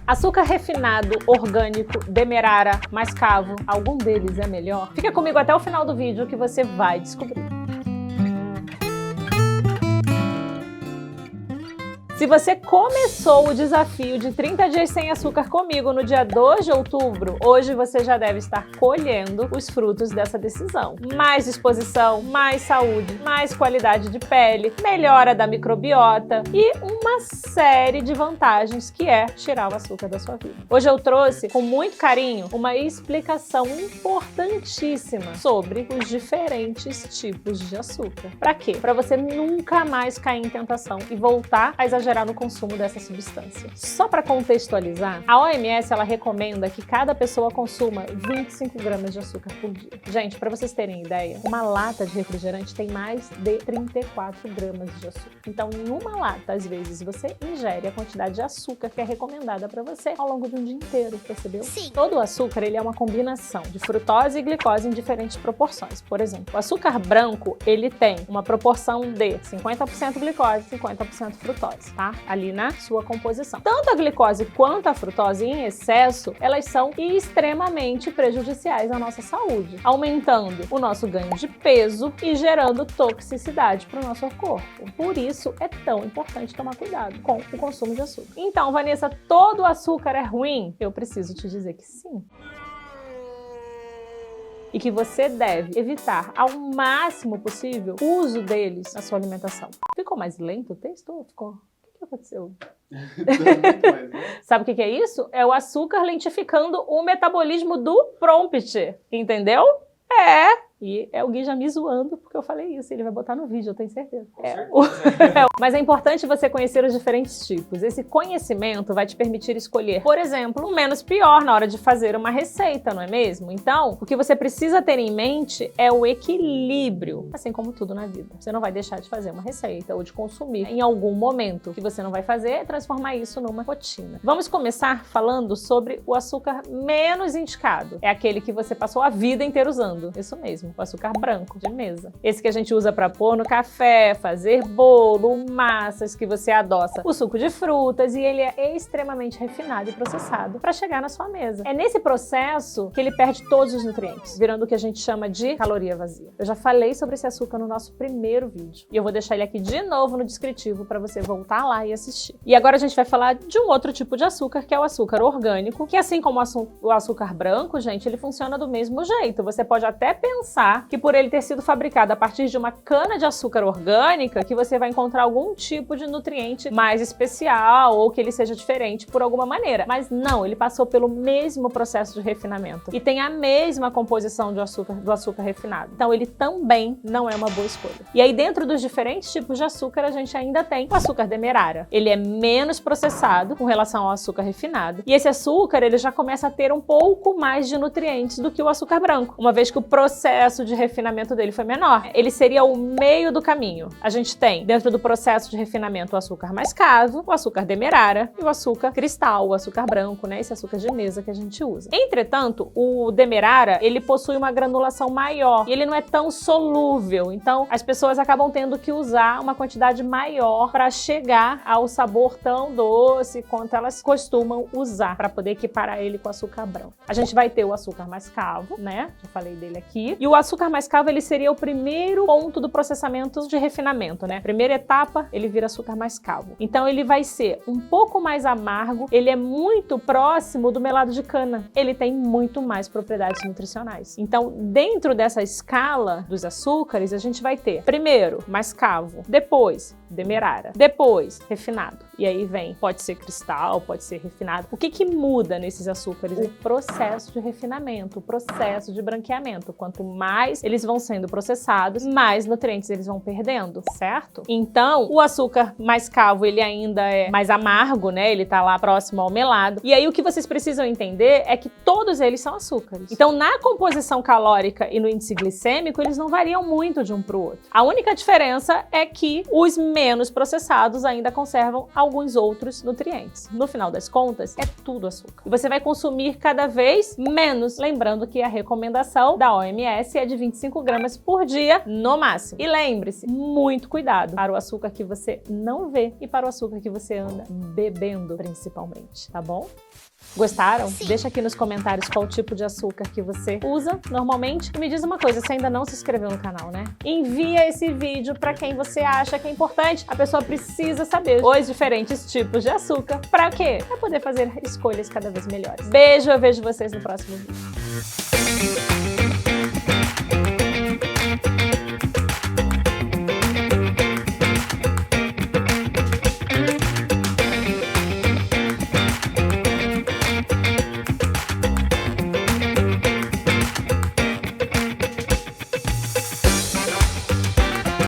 Açúcar refinado, orgânico, demerara, mascavo, algum deles é melhor? Fica comigo até o final do vídeo que você vai descobrir. Se você começou o desafio de 30 dias sem açúcar comigo no dia 2 de outubro, hoje você já deve estar colhendo os frutos dessa decisão. Mais disposição, mais saúde, mais qualidade de pele, melhora da microbiota e uma série de vantagens que é tirar o açúcar da sua vida. Hoje eu trouxe, com muito carinho, uma explicação importantíssima sobre os diferentes tipos de açúcar. Para quê? Para você nunca mais cair em tentação e voltar a exagerar no consumo dessa substância. Só para contextualizar, a OMS ela recomenda que cada pessoa consuma 25 gramas de açúcar por dia. Gente, para vocês terem ideia, uma lata de refrigerante tem mais de 34 gramas de açúcar. Então, em uma lata, às vezes, você ingere a quantidade de açúcar que é recomendada para você ao longo de um dia inteiro, percebeu? Sim. Todo o açúcar ele é uma combinação de frutose e glicose em diferentes proporções. Por exemplo, o açúcar branco ele tem uma proporção de 50% glicose e 50% frutose. Tá? Ali na sua composição. Tanto a glicose quanto a frutose em excesso, elas são extremamente prejudiciais à nossa saúde, aumentando o nosso ganho de peso e gerando toxicidade para o nosso corpo. Por isso é tão importante tomar cuidado com o consumo de açúcar. Então, Vanessa, todo açúcar é ruim? Eu preciso te dizer que sim. E que você deve evitar ao máximo possível o uso deles na sua alimentação. Ficou mais lento o texto ou ficou? O que aconteceu? Sabe o que é isso? É o açúcar lentificando o metabolismo do prompt, entendeu? E é o Gui já me zoando porque eu falei isso. Ele vai botar no vídeo, eu tenho certeza. Mas é importante você conhecer os diferentes tipos. Esse conhecimento vai te permitir escolher, por exemplo, o menos pior na hora de fazer uma receita, não é mesmo? Então, o que você precisa ter em mente é o equilíbrio, assim como tudo na vida. Você não vai deixar de fazer uma receita ou de consumir em algum momento. O que você não vai fazer é transformar isso numa rotina. Vamos começar falando sobre o açúcar menos indicado. É aquele que você passou a vida inteira usando. Isso mesmo. O açúcar branco de mesa. Esse que a gente usa para pôr no café, fazer bolo, massas que você adoça, o suco de frutas, e ele é extremamente refinado e processado para chegar na sua mesa. É nesse processo que ele perde todos os nutrientes, virando o que a gente chama de caloria vazia. Eu já falei sobre esse açúcar no nosso primeiro vídeo e eu vou deixar ele aqui de novo no descritivo para você voltar lá e assistir. E agora a gente vai falar de um outro tipo de açúcar, que é o açúcar orgânico, que assim como o açúcar branco, gente, ele funciona do mesmo jeito. Você pode até pensar que por ele ter sido fabricado a partir de uma cana-de-açúcar orgânica, que você vai encontrar algum tipo de nutriente mais especial ou que ele seja diferente por alguma maneira. Mas não, ele passou pelo mesmo processo de refinamento e tem a mesma composição do açúcar refinado. Então ele também não é uma boa escolha. E aí dentro dos diferentes tipos de açúcar, a gente ainda tem o açúcar demerara. Ele é menos processado com relação ao açúcar refinado. E esse açúcar, ele já começa a ter um pouco mais de nutrientes do que o açúcar branco, uma vez que o processo de refinamento dele foi menor. Ele seria o meio do caminho. A gente tem, dentro do processo de refinamento, o açúcar mascavo, o açúcar demerara e o açúcar cristal, o açúcar branco, né? Esse açúcar de mesa que a gente usa. Entretanto, o demerara, ele possui uma granulação maior e ele não é tão solúvel. Então, as pessoas acabam tendo que usar uma quantidade maior para chegar ao sabor tão doce quanto elas costumam usar, para poder equiparar ele com o açúcar branco. A gente vai ter o açúcar mascavo, né? Já falei dele aqui. E o açúcar mascavo, ele seria o primeiro ponto do processamento de refinamento, né? Primeira etapa, ele vira açúcar mascavo. Então, ele vai ser um pouco mais amargo, ele é muito próximo do melado de cana. Ele tem muito mais propriedades nutricionais. Então, dentro dessa escala dos açúcares, a gente vai ter, primeiro, mascavo, depois, demerara, depois, refinado. E aí vem, pode ser cristal, pode ser refinado. O que muda nesses açúcares? O processo de refinamento, o processo de branqueamento. Quanto mais eles vão sendo processados, mais nutrientes eles vão perdendo, certo? Então, o açúcar mascavo, ele ainda é mais amargo, né? Ele tá lá próximo ao melado. E aí, o que vocês precisam entender é que todos eles são açúcares. Então, na composição calórica e no índice glicêmico, eles não variam muito de um pro outro. A única diferença é que os menos processados ainda conservam alguns outros nutrientes. No final das contas, é tudo açúcar. E você vai consumir cada vez menos, lembrando que a recomendação da OMS é de 25 gramas por dia no máximo. E lembre-se, muito cuidado para o açúcar que você não vê e para o açúcar que você anda bebendo, principalmente, tá bom? Gostaram? Sim. Deixa aqui nos comentários qual tipo de açúcar que você usa normalmente. E me diz uma coisa, você ainda não se inscreveu no canal, né? Envia esse vídeo para quem você acha que é importante. A pessoa precisa saber os diferentes tipos de açúcar. Para quê? Para poder fazer escolhas cada vez melhores. Beijo, eu vejo vocês no próximo vídeo.